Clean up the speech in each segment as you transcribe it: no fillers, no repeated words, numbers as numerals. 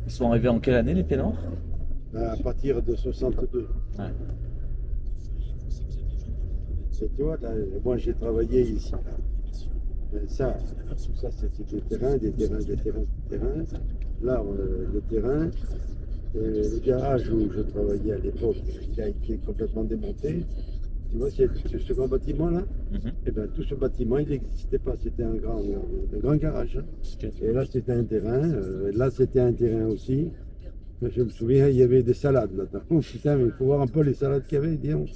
Ils sont arrivés en quelle année, les Pieds Noirs? À partir de 62. Ouais. Tu vois, là, moi j'ai travaillé ici. Là. Ça, tout ça, c'était des terrains, des terrains, des terrains, des terrains. Là, le terrain, le garage où je travaillais à l'époque, il a été complètement démonté. Tu vois, c'est ce grand bâtiment-là, Mhm. et bien tout ce bâtiment, il n'existait pas. C'était un grand garage. Hein. Et là, c'était un terrain. Là, c'était un terrain aussi. Je me souviens, il y avait des salades là-dedans. Oh, putain, mais il faut voir un peu les salades qu'il y avait, dis donc.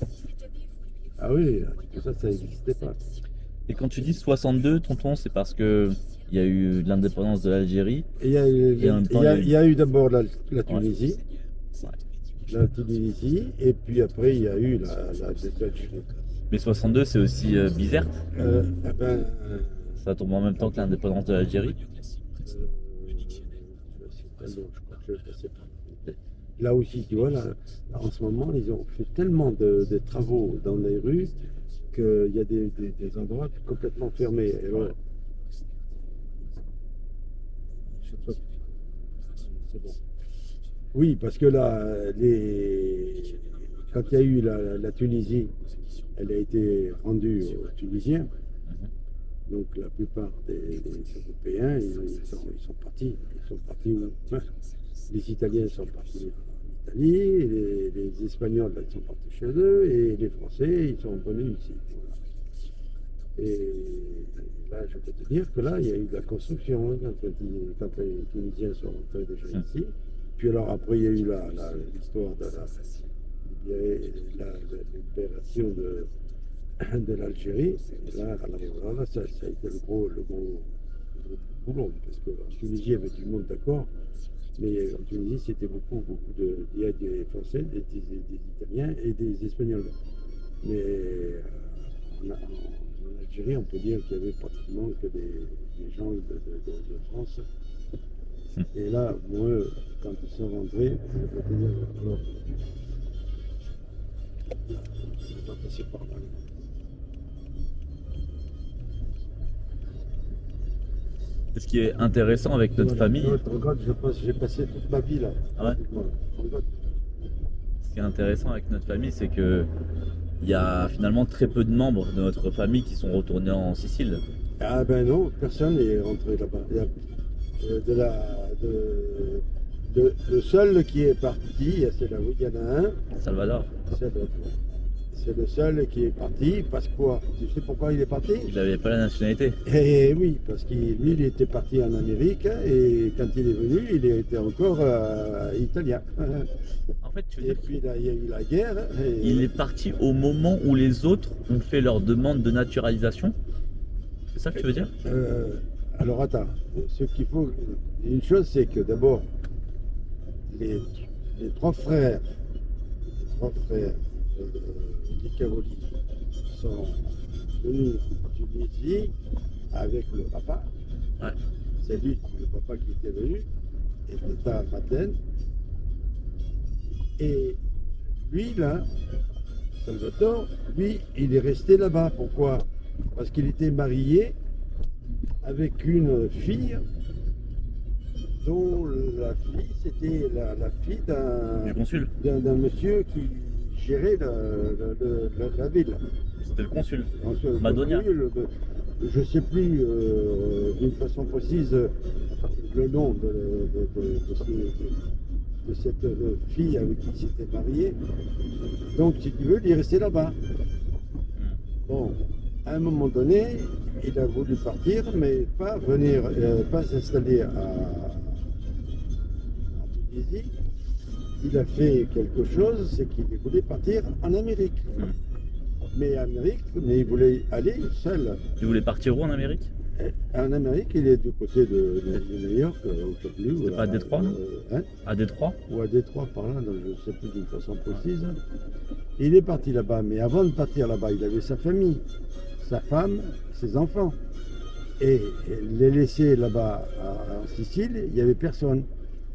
Ah oui, tout ça, ça n'existait pas. Et quand tu dis 62, tonton, c'est parce que il y a eu l'indépendance de l'Algérie Et il y a eu, et en même temps il y a il eu. y a eu d'abord la Ouais. Tunisie, Ouais. et puis après, il y a eu la Belgique. Mais 62, c'est aussi Bizerte. Eh ben, Ça tombe en même temps que l'indépendance de l'Algérie. je sais pas, non, je sais pas. Là aussi, tu vois, là, en ce moment, ils ont fait tellement de travaux dans les rues qu'il y a des endroits complètement fermés. Et alors, je sais pas, c'est bon. Oui, parce que là, quand il y a eu la Tunisie, elle a été rendue aux Tunisiens. Donc la plupart des Européens, ils sont partis. Ils sont partis où? Hein. Les Italiens sont partis en Italie, les Espagnols ils sont partis chez eux, et les Français, ils sont venus ici. Voilà. Et là, je peux te dire que là, il y a eu de la construction hein, quand les Tunisiens sont rentrés déjà ici. Puis alors après, il y a eu l'histoire de la libération de l'Algérie. Là, alors là, ça a été le gros boulot, parce qu'en Tunisie, il y avait du monde d'accord, mais en Tunisie, c'était beaucoup il y a des Français, des Italiens et des Espagnols. Mais en Algérie, on peut dire qu'il y avait pratiquement que des gens de France. Et là, moi, quand ils sont rentrés, je peux te dire, alors, on va passer par là. Et ce qui est intéressant avec notre Voilà. famille, Regarde, j'ai passé toute ma vie là. ah ouais, Voilà. Regarde. ce qui est intéressant avec notre famille, c'est que il y a finalement très peu de membres de notre famille qui sont retournés en Sicile. Ah ben non, personne n'est rentré là-bas. Le seul qui est parti, c'est là où il y en a un, Salvador, c'est le seul qui est parti, parce que quoi? Tu sais pourquoi il est parti? il n'avait pas la nationalité. Eh oui, parce que lui, il était parti en Amérique, et quand il est venu, il était encore italien. En fait, tu veux Et dire puis là, il y a eu la guerre. Et qu'il est parti au moment où les autres ont fait leur demande de naturalisation? C'est ça que tu veux dire? alors attends, ce qu'il faut, une chose c'est que d'abord, les, les trois frères Di Cavoli sont venus en Tunisie avec le papa. Ouais. C'est lui, le papa qui était venu, et Tata Madeleine. Et lui, là, Salvatore, lui, il est resté là-bas. Pourquoi? Parce qu'il était marié avec une fille dont la fille, c'était la fille Du consul. d'un monsieur qui gérait la ville. C'était le consul. Donc, Madonia. je ne sais plus d'une façon précise le nom de cette fille avec qui il s'était marié. Donc, si tu veux, il est resté là-bas. Bon, à un moment donné, il a voulu partir, mais pas venir, pas s'installer en Tunisie. Il a fait quelque chose, c'est qu'il voulait partir en Amérique. Mais il voulait aller seul. Tu voulais partir où en Amérique? En Amérique, il est du côté de New York, aujourd'hui. C'était pas à Détroit, non? Hein? À Détroit? Ou à Détroit, par là, donc je ne sais plus d'une façon précise. Il est parti là-bas, mais avant de partir là-bas, il avait sa famille, sa femme, ses enfants. Et les laisser là-bas en Sicile, il n'y avait personne.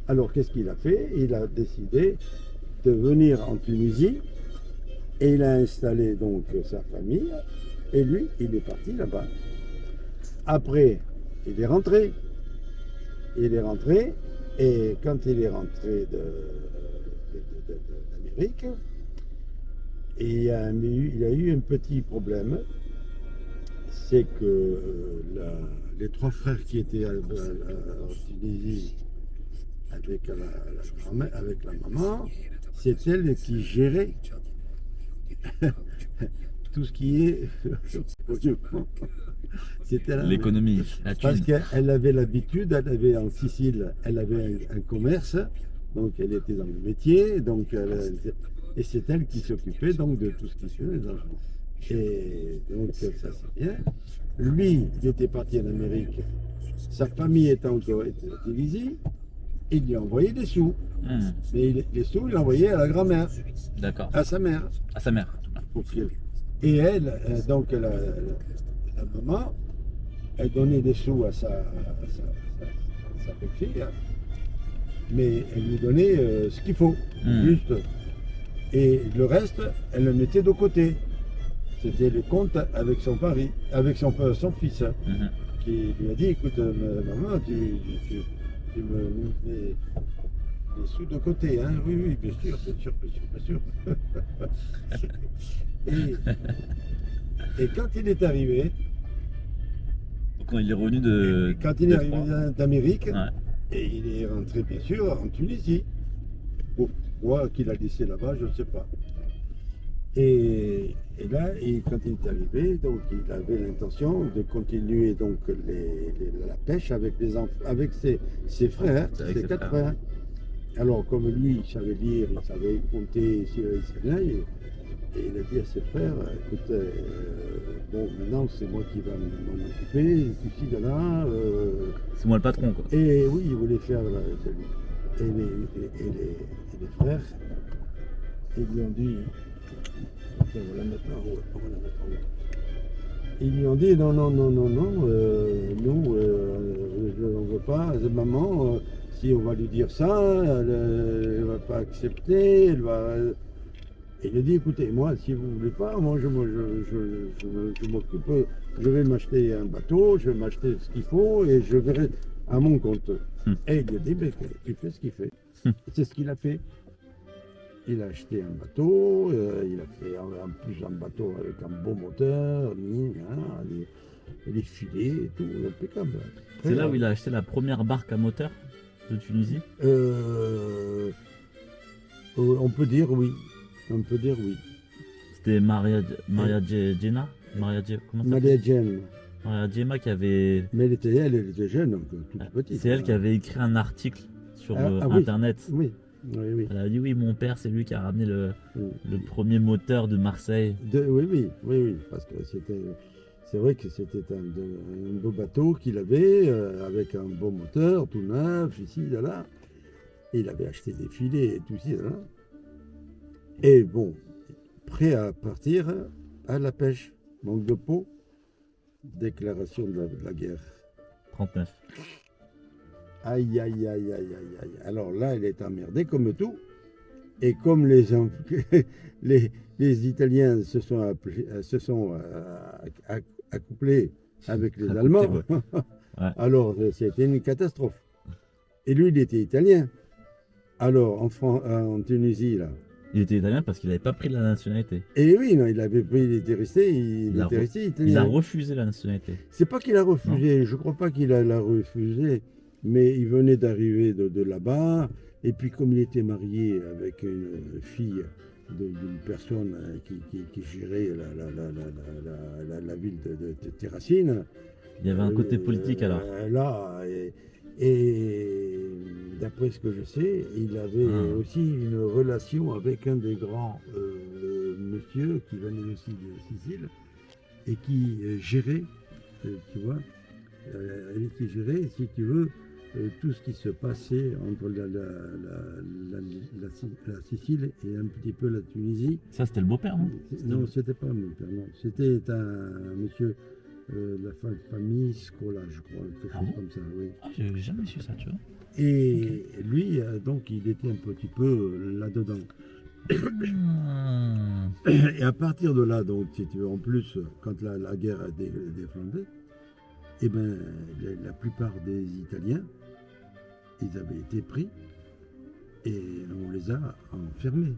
Alors qu'est-ce qu'il a fait? Il a décidé de venir en Tunisie et il a installé donc sa famille et lui, il est parti là-bas. Après, il est rentré. Il est rentré Et quand il est rentré d'Amérique, il a eu un petit problème. C'est que les trois frères qui étaient en Tunisie avec la maman, c'est elle qui gérait tout ce qui est c'était L'économie, la thune. parce qu'elle avait l'habitude, elle avait en Sicile, elle avait un commerce, donc elle était dans le métier, donc et c'est elle qui s'occupait donc de tout ce qui se faisait. Et donc ça c'est bien. Lui, il était parti en Amérique, sa famille était encore en Tunisie, il lui a envoyé des sous. Mais les sous, il envoyait à la grand-mère, D'accord. à sa mère. À sa mère. Et elle, donc la maman, elle donnait des sous à sa belle-fille, hein, mais elle lui donnait ce qu'il faut, juste. Et le reste, elle le mettait de côté. C'était le compte avec son mari, avec son fils, hein, qui lui a dit, écoute, maman, tu me mets des sous de côté, hein. Oui, bien sûr. Et quand il est arrivé, Quand il est revenu d'Amérique, ouais. et il est rentré bien sûr en Tunisie. Pourquoi qu'il a laissé là-bas, je ne sais pas. Et là, quand il est arrivé, donc il avait l'intention de continuer donc la pêche avec ses frères, ses quatre frères. Alors comme lui, il savait lire, il savait compter, il savait bien, et il a dit à ses frères, écoute, bon, maintenant c'est moi qui va m'en occuper, ici, de là. C'est moi le patron, quoi. Et oui, il voulait faire celui. Et les frères, ils lui ont dit, on va la mettre en haut, Ils lui ont dit, non, nous, on ne veut pas, maman, si on va lui dire ça, elle ne va pas accepter, elle va... Et il a dit, écoutez, moi, si vous ne voulez pas, moi, je m'occupe, je vais m'acheter un bateau, je vais m'acheter ce qu'il faut et je verrai à mon compte. Et il a dit, ben, il fait ce qu'il fait. C'est ce qu'il a fait. Il a acheté un bateau, il a fait en plus un bateau avec un beau moteur, les filets et tout, impeccable. C'est là où il a acheté la première barque à moteur de Tunisie? On peut dire oui. C'était Maria Djena? Comment ça Maria Djem. Maria Djema qui avait... Mais elle était jeune, donc toute petite. C'est elle qui avait écrit un article sur oui. Internet. Oui. Elle a dit oui, mon père, c'est lui qui a ramené le premier moteur de Marseille. Oui, parce que c'est vrai que c'était un beau bateau qu'il avait, avec un beau moteur, tout neuf, ici, là. Et il avait acheté des filets et tout ci, là. Et bon, prêt à partir à la pêche. Manque de peau, déclaration de la guerre. 39. Aïe. Alors là, elle est emmerdée comme tout. Et comme les Italiens se sont accouplés avec les Allemands, Ouais. alors c'était une catastrophe. Et lui, il était italien. Alors, en Tunisie, là. Il était italien parce qu'il n'avait pas pris la nationalité. Et oui, non, il était resté italien. Il a refusé la nationalité. C'est pas qu'il a refusé, je crois pas qu'il l'a refusé, mais il venait d'arriver de là-bas, et puis comme il était marié avec une fille d'une personne qui gérait la ville de Terracine. Il y avait un côté politique alors. Là, et d'après ce que je sais, il avait aussi une relation avec un des grands monsieur qui venait aussi de Sicile et qui gérait, tu vois, qui gérait, si tu veux, tout ce qui se passait entre la Sicile et un petit peu la Tunisie. Ça, c'était le beau-père, non? Non, c'était pas mon père, non. C'était un monsieur... la famille Scola, je crois, quelque chose comme ça, oui. Ah, j'ai jamais su ça, tu vois. Et lui, donc, il était un petit peu là-dedans. Et à partir de là, donc, si tu veux, en plus, quand la guerre a déflambé, eh ben, la plupart des Italiens ils avaient été pris et on les a enfermés.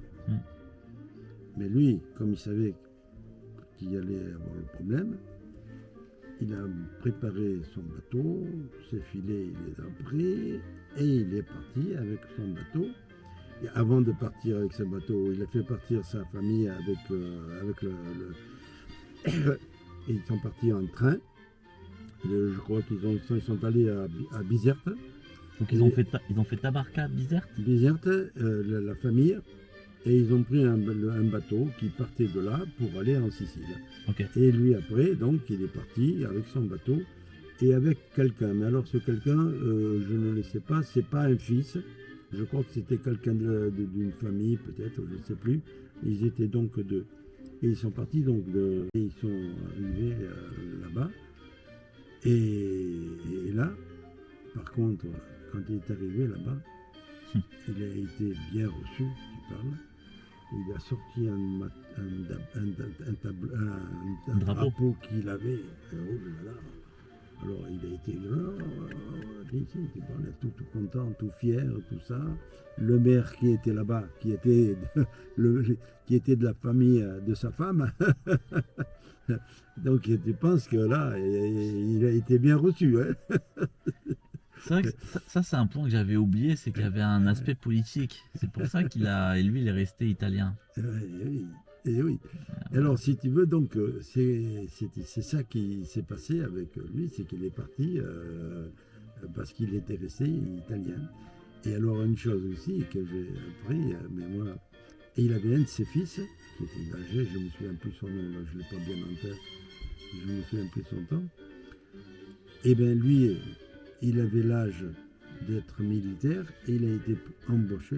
Mais lui, comme il savait qu'il allait avoir le problème, il a préparé son bateau, ses filets, il les a pris et il est parti avec son bateau. Et avant de partir avec ce bateau, il a fait partir sa famille avec et ils sont partis en train. Je crois qu'ils sont allés à Bizerte. Donc ils ont fait Tabarka, Bizerte. Bizerte, la famille, et ils ont pris un bateau qui partait de là pour aller en Sicile. Okay. Et lui après, donc, il est parti avec son bateau et avec quelqu'un. Mais alors ce quelqu'un, je ne le sais pas, c'est pas un fils. Je crois que c'était quelqu'un d'une famille, peut-être, je ne sais plus. Ils étaient donc deux. Et ils sont partis donc et ils sont arrivés là-bas. Et là, par contre, quand il est arrivé là-bas, il a été bien reçu, tu parles. Il a sorti un drapeau qu'il avait. Oh là là. Alors il a été tout content, tout fier, tout ça. Le maire qui était là-bas, qui était de la famille de sa femme. Donc tu penses que là, il a été bien reçu. Hein. C'est vrai que ça c'est un point que j'avais oublié, c'est qu'il y avait un aspect politique. C'est pour ça et lui il est resté italien. Et oui. Alors, si tu veux, donc, c'est ça qui s'est passé avec lui, c'est qu'il est parti parce qu'il était resté italien. Et alors, une chose aussi que j'ai appris, mais moi, et il avait un de ses fils qui était âgé, je ne me souviens plus son nom, là, je ne l'ai pas bien en tête, je ne me souviens plus son temps. Et bien, lui, il avait l'âge d'être militaire et il a été embauché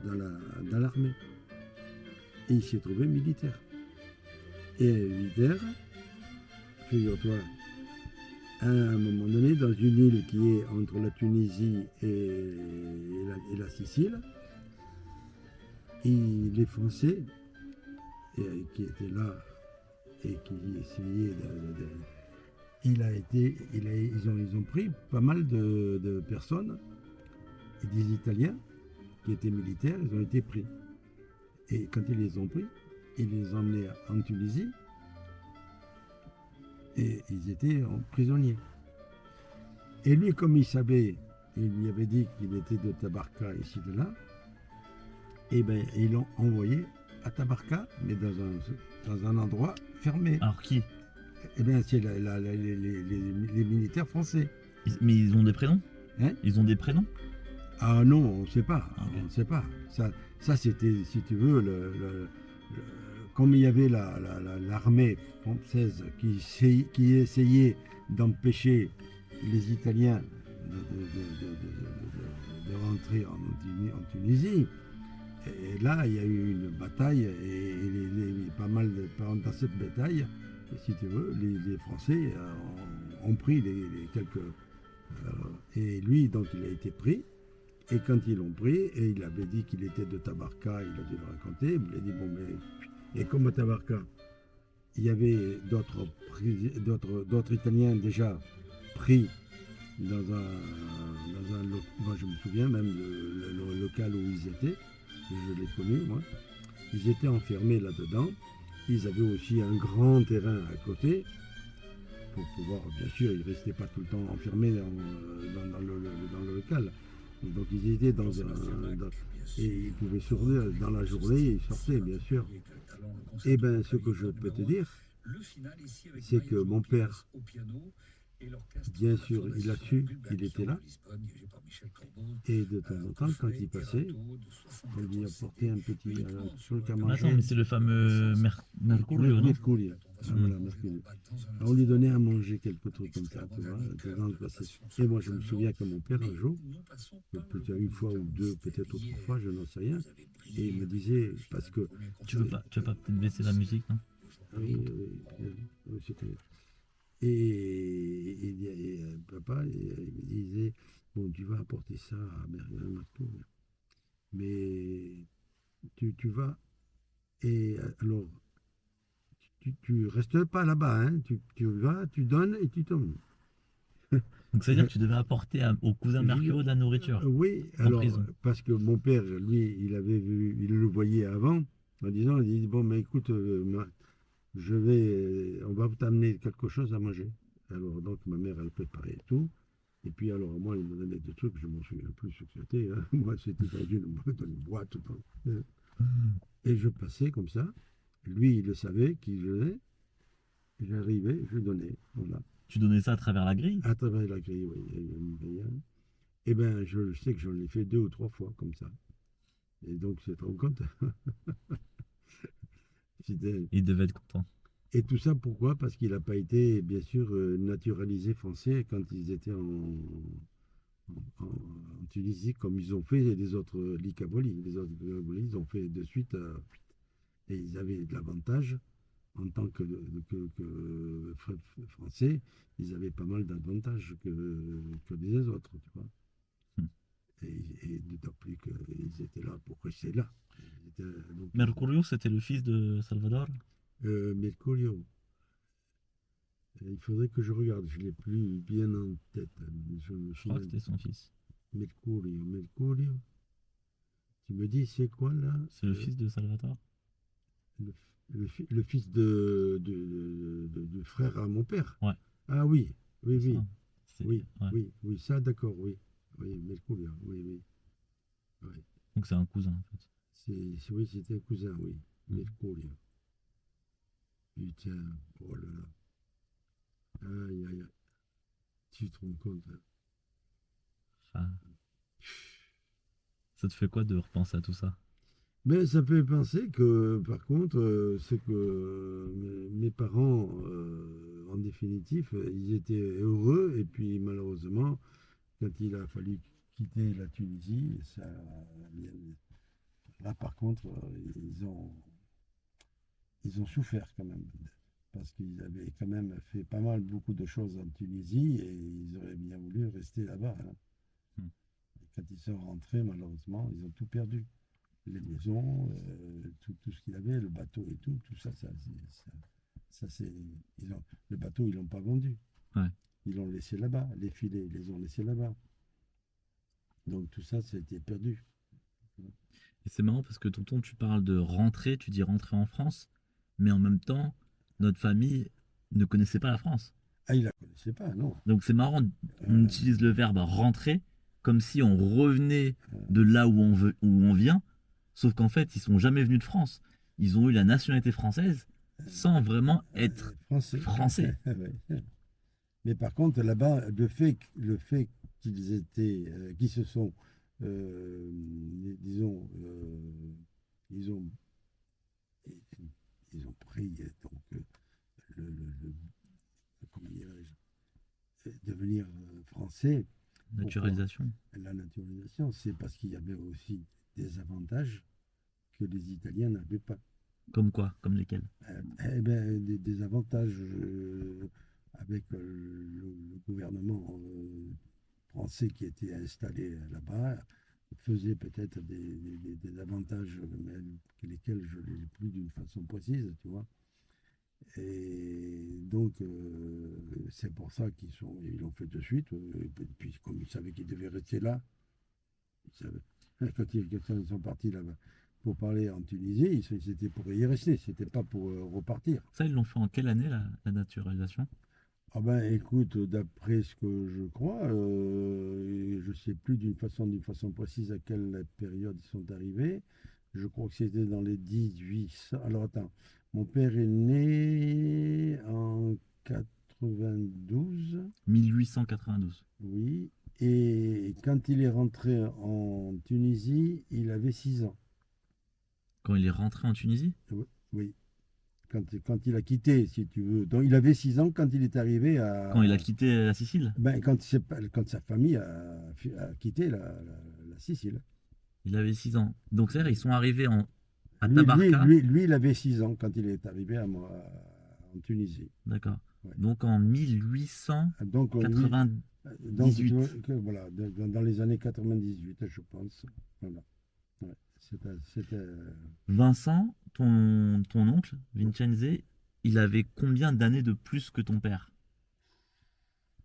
dans l'armée. Et il s'est trouvé militaire. Et militaire, figure-toi, à un moment donné, dans une île qui est entre la Tunisie et la Sicile, les Français qui étaient là et qui essayaient ils ont pris pas mal de personnes, et des Italiens qui étaient militaires, ils ont été pris. Et quand ils les ont pris, ils les ont emmenés en Tunisie et ils étaient prisonniers. Et lui, comme il savait, il lui avait dit qu'il était de Tabarka, ici de là, et bien ils l'ont envoyé à Tabarka, mais dans un endroit fermé. Alors qui? Eh bien c'est les militaires français. Mais ils ont des prénoms? Hein? Ils ont des prénoms? Ah non, on ne sait pas. Okay. On ne sait pas. Ça c'était, si tu veux, comme il y avait l'armée française qui essayait d'empêcher les Italiens de rentrer en Tunisie, et là il y a eu une bataille et pas mal dans cette bataille, si tu veux, les Français ont pris les quelques... et lui, donc, il a été pris. Et quand ils l'ont pris, et il avait dit qu'il était de Tabarka, il a dû le raconter, il a dit, bon, mais... Et comme à Tabarka, il y avait d'autres Italiens déjà pris dans un moi je me souviens même le local où ils étaient, je l'ai connu, moi. Ils étaient enfermés là-dedans. Ils avaient aussi un grand terrain à côté pour pouvoir, bien sûr, ils ne restaient pas tout le temps enfermés dans le local. Donc ils étaient et ils pouvaient sortir dans la journée, ils sortaient, bien sûr. Et bien, ce que je peux te dire, c'est que mon père, bien sûr, il a su qu'il était là. Et de temps en temps, quand il passait, on lui apportait un petit truc à manger. Attends, mais c'est le fameux Mercurio, non? Mercurio. Voilà, Mercurio. On lui donnait à manger quelques trucs comme ça, tu vois. Et moi, je me souviens que mon père, un jour, peut-être une fois ou deux, peut-être ou trois fois, je n'en sais rien, et il me disait, parce que... Tu vas pas peut-être baisser la musique, non? Oui, c'est clair. Et papa, il me disait, bon, tu vas apporter ça à Mercurio. Mais tu vas, et alors, tu restes pas là-bas, hein, tu vas, tu donnes et tu tombes. Donc ça veut dire que tu devais apporter au cousin Mercure de la nourriture Oui, en alors, prison. parce que mon père, lui, il avait vu, il le voyait avant, en disant, il dit, bon, mais écoute, on va t'amener quelque chose à manger. Alors, donc, ma mère, elle préparait tout. Et puis, alors, moi, il me donnait des trucs, je m'en souviens plus ce que c'était, hein. Moi, c'était dans une boîte. Et je passais comme ça. Lui, il le savait, qui je l'ai. J'arrivais, je lui donnais. Voilà. Tu donnais ça à travers la grille? À travers la grille, oui. Il y a une grille, hein. Eh bien, je sais que j'en ai fait 2 ou 3 fois comme ça. Et donc, tu te rends compte. C'était- Il devait être content. Et tout ça, pourquoi? Parce qu'il n'a pas été, bien sûr, naturalisé français quand ils étaient en Tunisie, comme ils ont fait les autres Likaboli. Les autres Likaboli, ils ont fait de suite, et ils avaient de l'avantage en tant que français, ils avaient pas mal d'avantages que les autres, tu vois. Hmm. Et d'autant plus qu'ils étaient là pour rester là. Donc, Mercurio, c'était le fils de Salvador? Mercurio, il faudrait que je regarde, je ne l'ai plus bien en tête. Je me Je crois que souviens. c'était son fils. Mercurio. Tu me dis, c'est quoi là? C'est le fils de Salvador? Le, le fils de frère à mon père. Ouais, Ah oui, oui, c'est oui, ça. oui, Ouais. oui, oui, ça d'accord, oui. Oui, Mercurio, oui, oui. Oui, Donc c'est un cousin en fait. oui, c'était un cousin, oui. Mhm. Mercurio. Putain, oh là là. Aïe, aïe, aïe. Tu te rends compte, hein. Enfin, ça te fait quoi de repenser à tout ça? Mais ça fait penser que, par contre, c'est que mes parents, en définitive, ils étaient heureux. Et puis, malheureusement, quand il a fallu quitter la Tunisie, là, par contre, ils ont souffert quand même. Parce qu'ils avaient quand même fait pas mal, beaucoup de choses en Tunisie et ils auraient bien voulu rester là-bas, hein. Hmm. Et quand ils sont rentrés, malheureusement, ils ont tout perdu. Les maisons, tout ce qu'il y avait, le bateau et tout ça, le bateau, ils l'ont pas vendu. Ouais. Ils l'ont laissé là-bas, les filets, ils les ont laissés là-bas. Donc tout ça, ça a été perdu. Et c'est marrant parce que tonton, tu parles de rentrer, tu dis rentrer en France, mais en même temps, notre famille ne connaissait pas la France. Ah, ils la connaissaient pas, non. Donc c'est marrant, on Euh, utilise le verbe rentrer comme si on revenait euh, de là où où on vient, sauf qu'en fait, ils sont jamais venus de France. Ils ont eu la nationalité française sans vraiment être Français. français. Ouais. Mais par contre, là-bas, le fait qu'ils se sont, disons, ils ont, ils ont pris donc le- comment dirais-je, devenir français. Pourquoi? Naturalisation. La naturalisation, c'est parce qu'il y avait aussi des avantages que les Italiens n'avaient pas. Comme quoi? Comme lesquels? Eh ben, des avantages avec le gouvernement français qui était installé là-bas faisait peut-être des avantages, mais lesquels je ne l'ai plus d'une façon précise, tu vois. Et donc, c'est pour ça ils l'ont fait de suite. Et puis, comme ils savaient qu'ils devaient rester là, ils savaient, quand ils sont partis là-bas pour parler en Tunisie, c'était pour y rester, c'était pas pour repartir. Ça, ils l'ont fait en quelle année, la naturalisation? Ah ben écoute, d'après ce que je crois, et je sais plus d'une façon précise à quelle période ils sont arrivés. Je crois que c'était dans les 1800. Alors attends, mon père est né en 92, 1892. oui, et quand il est rentré en Tunisie, il avait 6 ans. Quand il est rentré en Tunisie? Oui, oui. Quand il a quitté, si tu veux. Donc il avait 6 ans quand il est arrivé Quand il a à, quitté la Sicile? ben, quand sa famille a quitté la Sicile. Il avait 6 ans. Donc, c'est-à-dire, ils sont arrivés à Lui, lui, Tabarka. lui, lui, il avait 6 ans quand il est arrivé en Tunisie. D'accord. Ouais. Donc, en 1898. Donc, voilà, dans les années 98, je pense. Voilà. Ouais. C'était, Vincent, ton oncle, Vincenze, il avait combien d'années de plus que ton père?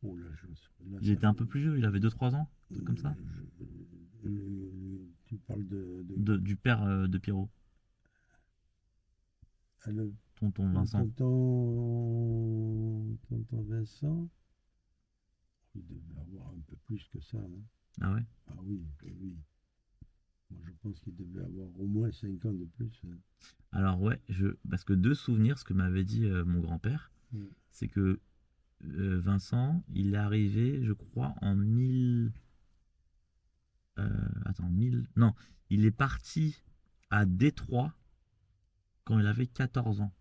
Oh là, là, Il était un peu plus vieux, il avait 2-3 ans, un truc comme ça. Tu parles Du père de Pierrot, le tonton Vincent. tonton Vincent. Il devait avoir un peu plus que ça, hein. Ah ouais? Ah oui, oui, oui. Moi, je pense qu'il devait avoir au moins 5 ans de plus, hein. Alors ouais, parce que deux souvenirs, ce que m'avait dit mon grand-père, Mm. c'est que Vincent, il est arrivé, je crois, en 1000... attends, 1000... Non, il est parti à Détroit quand il avait 14 ans.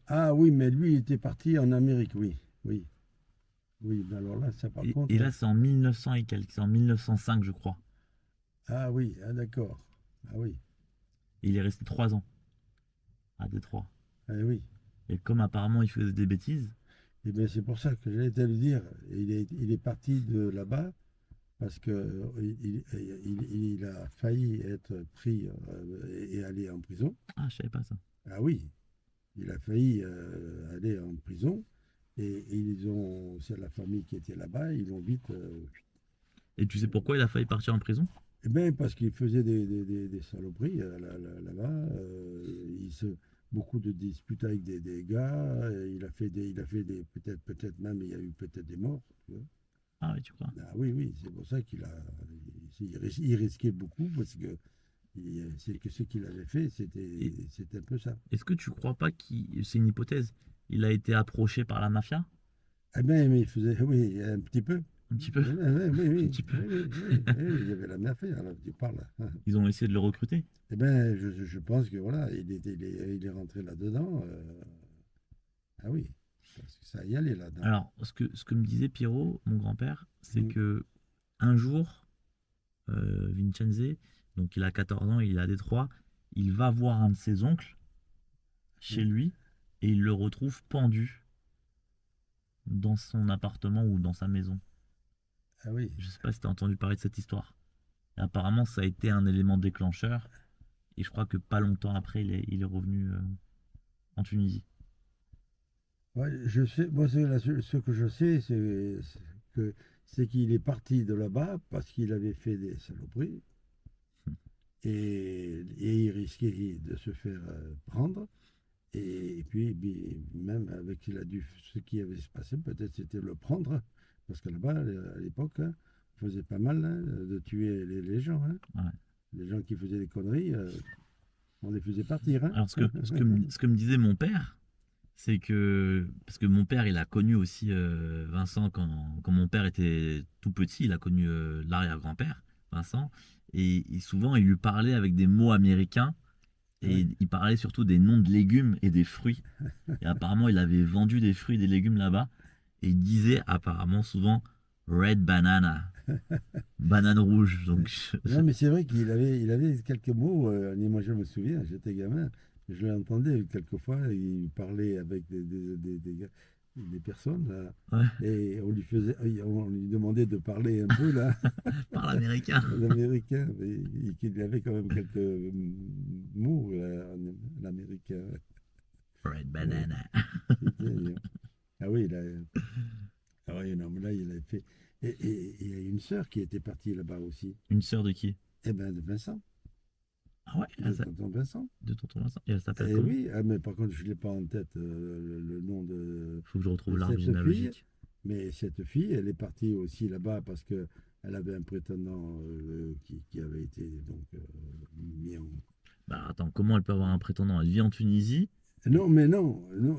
Ah oui, mais lui, il était parti en Amérique, oui. Oui, oui. Mais alors là, ça par Et contre. là, c'est en 1900 et quelques, c'est en 1905, je crois. Ah oui, ah d'accord. Ah oui, Et il est resté 3 ans à Détroit. ah oui. Et comme apparemment il faisait des bêtises, Et bien c'est pour ça que j'allais te le dire. Il est parti de là-bas parce que il a failli être pris et aller en prison. ah, je savais pas ça. Ah oui, il a failli aller en prison. Et c'est la famille qui était là-bas, ils l'ont vite. Et tu sais pourquoi il a failli partir en prison? Eh bien, parce qu'il faisait des saloperies là-bas. Beaucoup de disputes avec des gars. Il a fait peut-être même, il y a eu peut-être des morts, tu vois. Ah oui, tu crois. Ah oui, oui, c'est pour ça il risquait beaucoup parce que c'est que ce qu'il avait fait, Et c'était un peu ça. est-ce que tu crois pas c'est une hypothèse, il a été approché par la mafia? Eh bien, mais il faisait, oui, un petit peu. Un petit peu? Oui, oui, oui, Un oui, petit peu. oui, oui, oui, oui, il y avait la mafia, alors tu parles. Ils ont essayé de le recruter. Eh bien, je pense que voilà, il est rentré là-dedans. Ah oui, parce que ça y allait là-dedans. Alors, ce que me disait Pierrot, mon grand-père, c'est Mm. que un jour, Vincenzi, donc il a 14 ans, il est à Détroit, il va voir un de ses oncles chez Mm. lui et il le retrouve pendu dans son appartement ou dans sa maison. Ah oui, Je sais pas si tu as entendu parler de cette histoire. Et apparemment, ça a été un élément déclencheur. Et je crois que pas longtemps après, il est revenu en Tunisie. ouais, je sais, moi, ce que je sais, c'est qu'il est parti de là-bas parce qu'il avait fait des saloperies et il risquait de se faire prendre. Et puis, même avec ce qui avait se passé, peut-être c'était le prendre, parce que là-bas, à l'époque, hein, on faisait pas mal, hein, de tuer les gens, hein. Ouais. Les gens qui faisaient des conneries, on les faisait partir, hein. Alors, ce que me disait mon père, c'est que, parce que mon père, il a connu aussi Vincent quand mon père était tout petit, il a connu l'arrière-grand-père, Vincent, et souvent, il lui parlait avec des mots américains, Ouais. et il parlait surtout des noms de légumes et des fruits. Et apparemment, il avait vendu des fruits et des légumes là-bas, et il disait apparemment souvent Red Banana, banane rouge. Donc, Non, mais c'est vrai il avait quelques mots, et moi je me souviens, j'étais gamin, je l'entendais quelquefois, il parlait avec des personnes, là, ouais, et on lui demandait de parler un peu, là, parle américain. l'américain, mais qu'il avait quand même quelques mots, en américain. Red Ouais, Banana. ah oui, ah oui, non, mais là, il a fait. Et il y a une sœur qui était partie là-bas aussi. Une sœur de qui? Eh ben, de Vincent, Ah ouais, de tonton Vincent. de tonton Vincent. Et elle s'appelle Eh comment? oui, ah, mais par contre, je ne l'ai pas en tête, le nom Faut que je retrouve de l'arbre cette fille. généalogique. Mais cette fille, elle est partie aussi là-bas parce que elle avait un prétendant qui avait été donc mis en. Bah attends, comment elle peut avoir un prétendant? Elle vit en Tunisie. Non, mais non, non,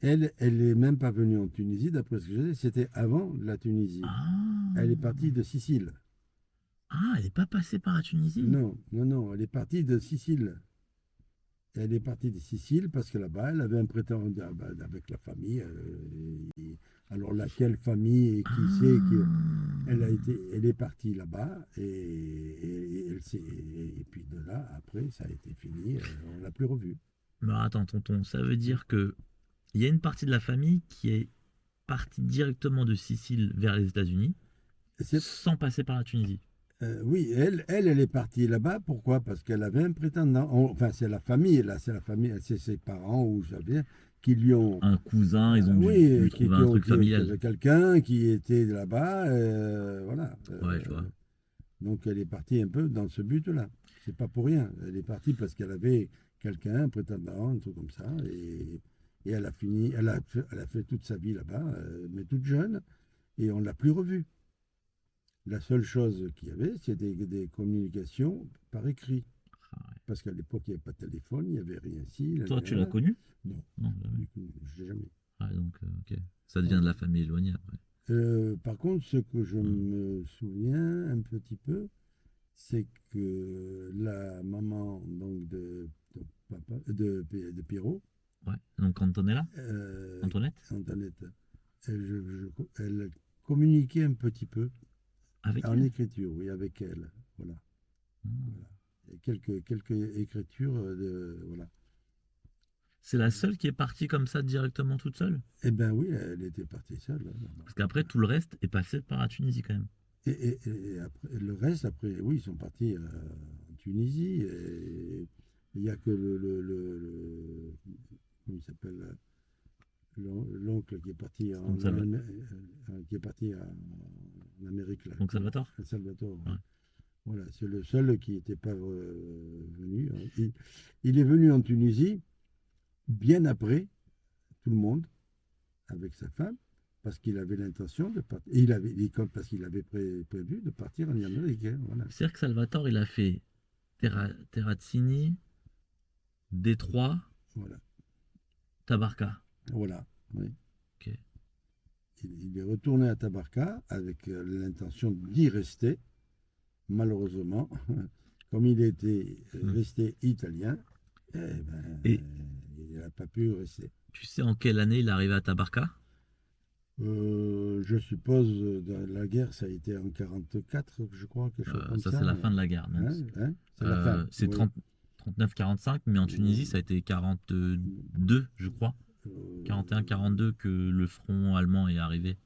elle est même pas venue en Tunisie, d'après ce que je sais, c'était avant la Tunisie. Elle est Ah, partie de Sicile. elle n'est pas passée par la Tunisie. Non, non, non, elle est partie de Sicile. Elle est partie de Sicile parce que là-bas, elle avait un prétendant avec la famille. Alors, laquelle famille et qui sait que elle est partie là-bas et puis de là, après, ça a été fini. On l'a plus revue. Mais attends, tonton, ça veut dire que il y a une partie de la famille qui est partie directement de Sicile vers les États-Unis C'est sans passer par la Tunisie. Oui, elle est partie là-bas. Pourquoi? Parce qu'elle avait un prétendant. Enfin, c'est la famille, là, c'est la famille, c'est ses parents, ou ça veut dire, qui lui ont. Un cousin, ils ont dû Oui, lui trouver un truc qui familial. avait quelqu'un qui était là-bas. Voilà. Ouais, je vois. Donc, elle est partie un peu dans ce but-là. C'est pas pour rien. Elle est partie parce qu'elle avait quelqu'un, un prétendant, un truc comme ça. Et elle a fini, elle a fait toute sa vie là-bas, mais toute jeune, et on l'a plus revue. La seule chose qu'il y avait, c'était des communications par écrit. Ah, ouais. Parce qu'à l'époque, il n'y avait pas de téléphone, il n'y avait rien ici. Là, Toi, là, tu l'as là. connu? Non, Non, jamais. du coup, je n'ai jamais. Ah, donc, ok. Ça devient Voilà. de la famille éloignée après. Par contre, ce que je Hmm. me souviens un petit peu, c'est que la maman donc de Pierrot, Ouais. Donc, Antonella? euh, Antoinette? Antoinette, elle communiquait un petit peu Avec en elle? écriture, oui, avec elle. Voilà. Hmm. Voilà. Et quelques écritures voilà. C'est la seule qui est partie comme ça directement toute seule? Eh bien oui, elle était partie seule, hein, là-bas. Parce qu'après, tout le reste est passé par la Tunisie quand même. Et après, le reste, après, oui, ils sont partis en Tunisie. Et il n'y a que comment il s'appelle, l'oncle qui est parti Donc, Salva- qui est parti en Amérique, là, donc Salvatore? à Salvatore. Ouais. Voilà, c'est le seul qui n'était pas venu, hein. Il est venu en Tunisie bien après tout le monde, avec sa femme, parce qu'il avait l'intention de partir. Parce qu'il avait prévu de partir en Amérique, hein, voilà. C'est-à-dire que Salvatore, il a fait Terracini, Détroit, Voilà. Tabarka. Voilà. Oui. Ok. Il est retourné à Tabarka avec l'intention d'y rester. Malheureusement, comme il était Hmm. resté italien, eh ben, Et il n'a pas pu rester. tu sais en quelle année il est arrivé à Tabarka? Je suppose dans la guerre, ça a été en 44, je crois, quelque chose comme Ça, ça. c'est la fin de la guerre. Donc, Hein, hein, c'est la fin. c'est Oui. 39-45, mais en Tunisie, ça a été 42, je crois. Euh, 41-42 que le front allemand est arrivé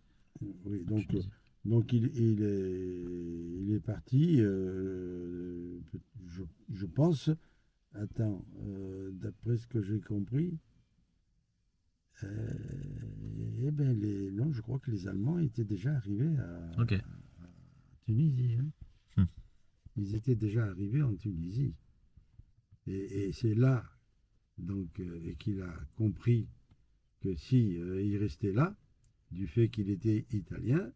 oui, en Tunisie. donc il est parti, je, je pense, attends, d'après ce que j'ai compris, eh ben non, je crois que les Allemands étaient déjà arrivés Ok. à Tunisie, hein. Hmm. Ils étaient déjà arrivés en Tunisie. Et c'est là donc, et qu'il a compris que si il restait là, du fait qu'il était italien,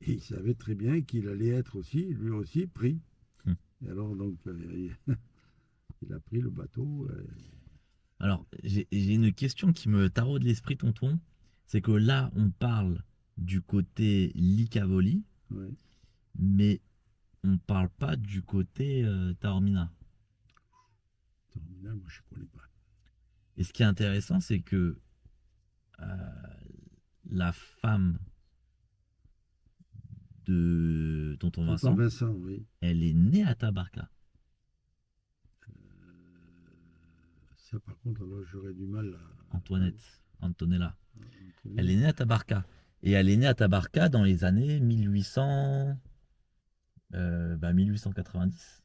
il savait très bien qu'il allait être aussi, lui aussi, pris. Hmm. Et alors, donc, il a pris le bateau. Alors, j'ai une question qui me taraude l'esprit, tonton. C'est que là, on parle du côté Licavoli, Ouais. mais on parle pas du côté Taormina. Terminal, moi, je ne connais pas. Et ce qui est intéressant, c'est que la femme de tonton Tonton Vincent, Vincent, oui. elle est née à Tabarka. Ça, par contre, alors, j'aurais du mal Antoinette, Antonella. à Elle est connaître. née à Tabarka. Et elle est née à Tabarka dans les années 1800, 1890.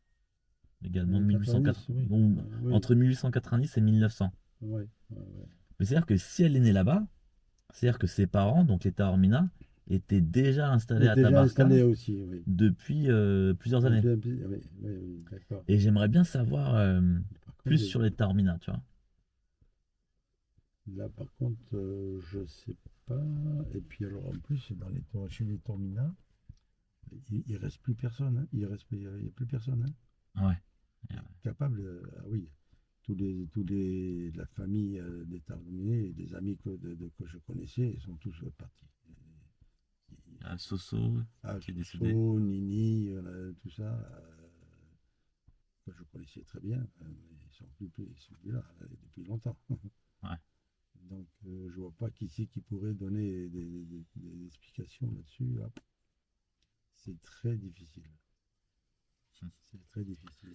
Également 90, 1880, oui. bon, Oui. entre 1890 et 1900. Ouais. Mais c'est-à-dire que si elle est née là-bas, c'est-à-dire que ses parents, donc les Taormina, étaient déjà Il installés est à déjà Tabarka installé aussi, oui. depuis plusieurs années. Oui, oui, d'accord. Et j'aimerais bien savoir Par plus contre, sur les Taormina, tu vois. là, par contre, je sais pas. Et puis, alors, en plus, chez les Tormina, il reste plus personne, hein. Il y a plus personne, hein, Ouais. capable. Ah oui, la famille des Torminés et des amis que je connaissais, ils sont tous partis. Soso, qui est décédé. Soso, Nini, tout ça, que je connaissais très bien, ils sont plus là depuis longtemps. Ouais. Donc, je vois pas qui c'est qui pourrait donner des explications là-dessus. Hop. C'est très difficile. C'est très difficile.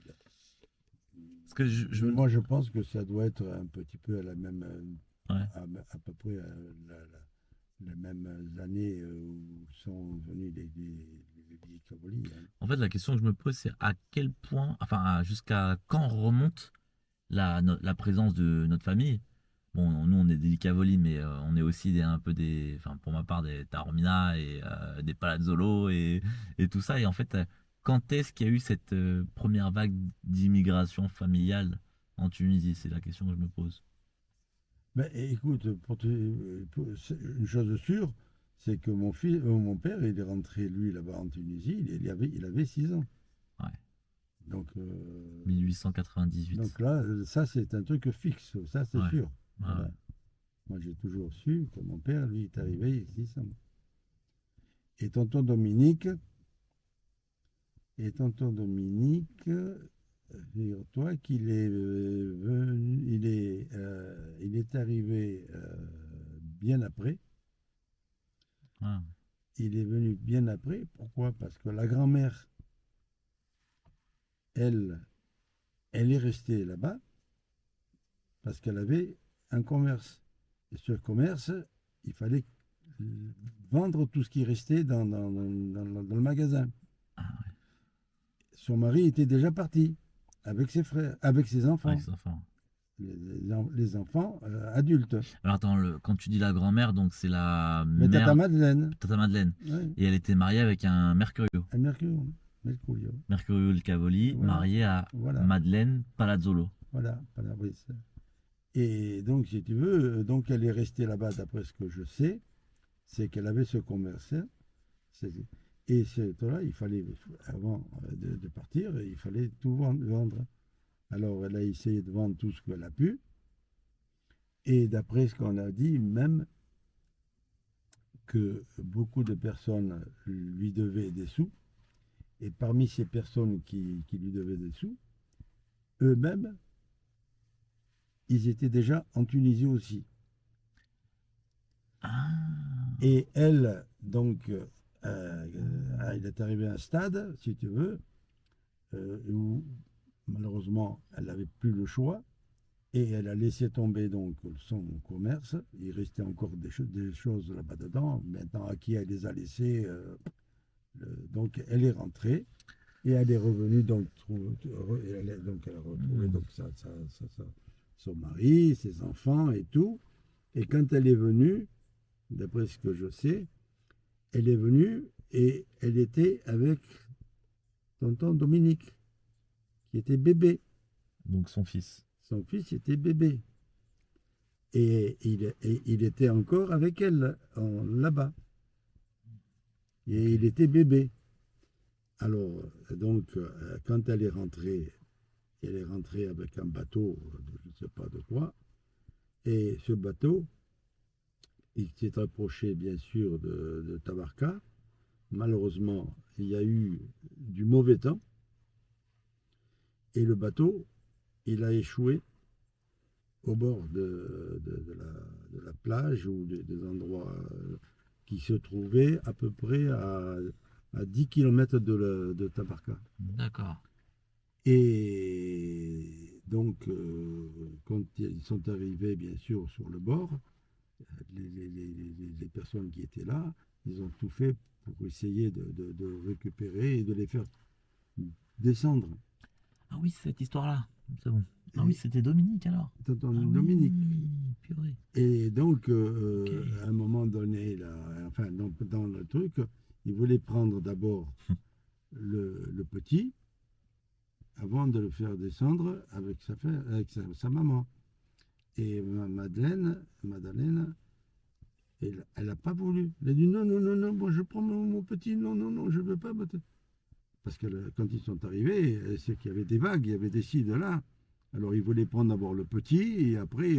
Parce que Mais moi, je pense que ça doit être un petit peu à la même, Ouais. à peu près les mêmes années où sont venus les les Cavoli. Hein. En fait, la question que je me pose, c'est à quel point, enfin, jusqu'à quand remonte la présence de notre famille. Bon, nous, on est des Cavoli, mais on est aussi un peu des, enfin, pour ma part, des Taormina et des Palazzolo et tout ça. Et en fait, quand est-ce qu'il y a eu cette première vague d'immigration familiale en Tunisie? C'est la question que je me pose. Ben, écoute, une chose sûre, c'est que mon père, il est rentré, lui, là-bas en Tunisie, il avait 6 ans. Ouais, Donc, 1898. donc là, ça, c'est un truc fixe, ça, c'est Ouais, sûr. ouais, ouais. Voilà. Moi, j'ai toujours su que mon père, lui, est arrivé il y a 6 ans. Et tonton Dominique, figure-toi qu'il est venu, il est arrivé bien après. Ouais. Il est venu bien après. Pourquoi? Parce que la grand-mère, elle, elle est restée là-bas parce qu'elle avait un commerce. Et ce commerce, il fallait vendre tout ce qui restait dans le magasin. Ah, ouais. Son mari était déjà parti avec ses frères, avec ses enfants, Avec ses enfants. les enfants adultes. Alors attends, quand tu dis la grand-mère, donc c'est la Mais Tata mère, Madeleine, Tata Madeleine. ouais, Et elle était mariée avec un Mercurio. à Mercurio. Mercurio il Cavoli, Voilà, marié à voilà, Madeleine Palazzolo. voilà, voilà, oui, ça. Et donc, si tu veux, donc elle est restée là-bas, d'après ce que je sais, c'est qu'elle avait ce commerce. c'est- Et là, il fallait, avant de partir, il fallait tout vendre. Alors, elle a essayé de vendre tout ce qu'elle a pu. Et d'après ce qu'on a dit, même que beaucoup de personnes lui devaient des sous. Et parmi ces personnes qui lui devaient des sous, eux-mêmes, ils étaient déjà en Tunisie aussi. Ah, Et elle, donc, il est arrivé à un stade, si tu veux, où malheureusement, elle n'avait plus le choix. Et elle a laissé tomber donc son commerce. Il restait encore des choses là-bas dedans. Maintenant, à qui elle les a laissées donc, elle est rentrée. Et elle est revenue, donc, elle a retrouvé donc, son mari, ses enfants et tout. Et quand elle est venue, d'après ce que je sais, elle est venue et elle était avec tonton Dominique, qui était bébé. donc son fils. Son fils était bébé. Et il était encore avec elle, là-bas. Et il était bébé. Alors, donc, quand elle est rentrée avec un bateau, je ne sais pas de quoi, et ce bateau, il s'est approché bien sûr de Tabarka. Malheureusement, il y a eu du mauvais temps, et le bateau, il a échoué au bord de la plage ou des endroits qui se trouvaient à peu près à 10 km de Tabarka. D'accord. Et donc, quand ils sont arrivés, bien sûr, sur le bord, les personnes qui étaient là, ils ont tout fait pour essayer de récupérer et de les faire descendre. Ah oui, cette histoire-là. C'est bon. Ah Et oui, c'était Dominique alors. tonton Ah Dominique. oui, purée. Et donc, Ok. à un moment donné, là, enfin, dans le truc, ils voulaient prendre d'abord le petit avant de le faire descendre avec sa maman. Et Madeleine, elle n'a pas voulu. Elle a dit non, non, non, non, moi je prends mon petit, non, non, non, je ne veux pas. Parce que quand ils sont arrivés, c'est qu'il y avait des vagues, il y avait des ci, de là. Alors ils voulaient prendre d'abord le petit et après,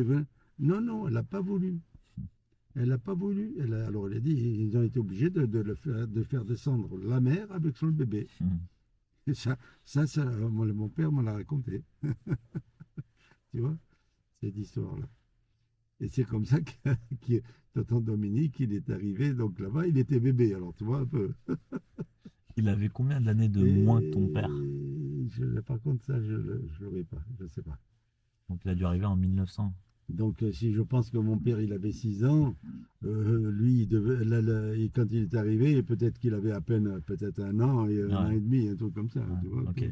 non, non, elle n'a pas voulu. Elle n'a pas voulu. Alors elle a dit, ils ont été obligés de faire descendre la mère avec son bébé. Et ça, mon père me l'a raconté. Tu vois, cette histoire-là. Et c'est comme ça que tonton Dominique, il est arrivé, donc là-bas, il était bébé, alors tu vois un peu. Il avait combien d'années de moins que ton père? Par contre, ça, je ne l'aurais pas, je ne sais pas. Donc il a dû arriver en 1900. Donc si je pense que mon père, il avait 6 ans, Lui, et quand il est arrivé, peut-être qu'il avait à peine peut-être un an et un an Ouais, et demi, un truc comme ça, ouais, tu vois, ok.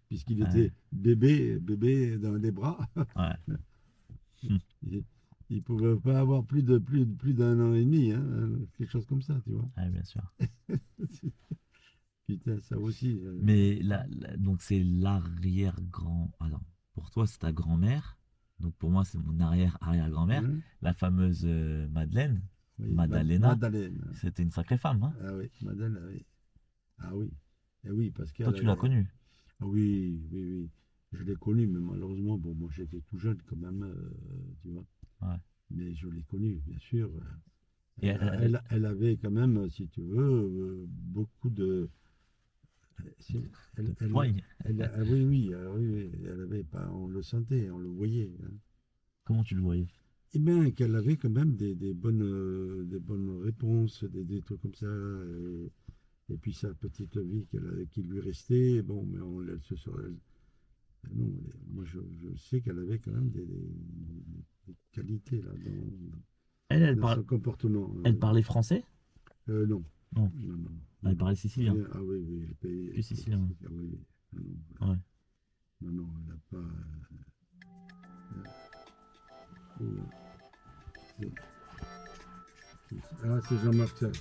puisqu'il était Ouais, bébé dans les bras. ouais. Hmm. Il, il pouvait pas avoir plus d'un an et demi, hein, quelque chose comme ça, tu vois. Ouais, bien sûr. Putain, ça aussi. Mais donc c'est l'arrière-grand. Attends, pour toi, c'est ta grand-mère. Donc pour moi, c'est mon arrière-arrière-grand-mère. Hein, La fameuse Madeleine, oui, Madalena. Madeleine. C'était une sacrée femme, hein. Ah oui, Madeleine, ah oui. Ah oui. Eh oui, parce Toi, qu'elle tu l'as avait. connue. Ah oui, oui, oui. Je l'ai connue, mais malheureusement, bon, moi j'étais tout jeune quand même, tu vois. Ouais. Mais je l'ai connue, bien sûr. Et Elle avait quand même, si tu veux, beaucoup de. c'est- de Elle, elle, poigne. ah oui, oui, oui, oui, elle avait pas, on le sentait, on le voyait, hein. Comment tu le voyais? Eh bien, qu'elle avait quand même des bonnes réponses, des trucs comme ça. Et puis sa petite vie qui lui restait, bon, mais elle se serait. Non, moi je sais qu'elle avait quand même des qualités là, Elle, elle dans parle, son comportement. elle parlait français? Non, Non, non, non, non, elle non. parlait sicilien. Ah oui, oui, le pays. Que sicilien. Ah oui, oui. Non, non, Ouais. non, non, elle n'a pas. Oh là, c'est- ah, c'est Jean-Marc ça.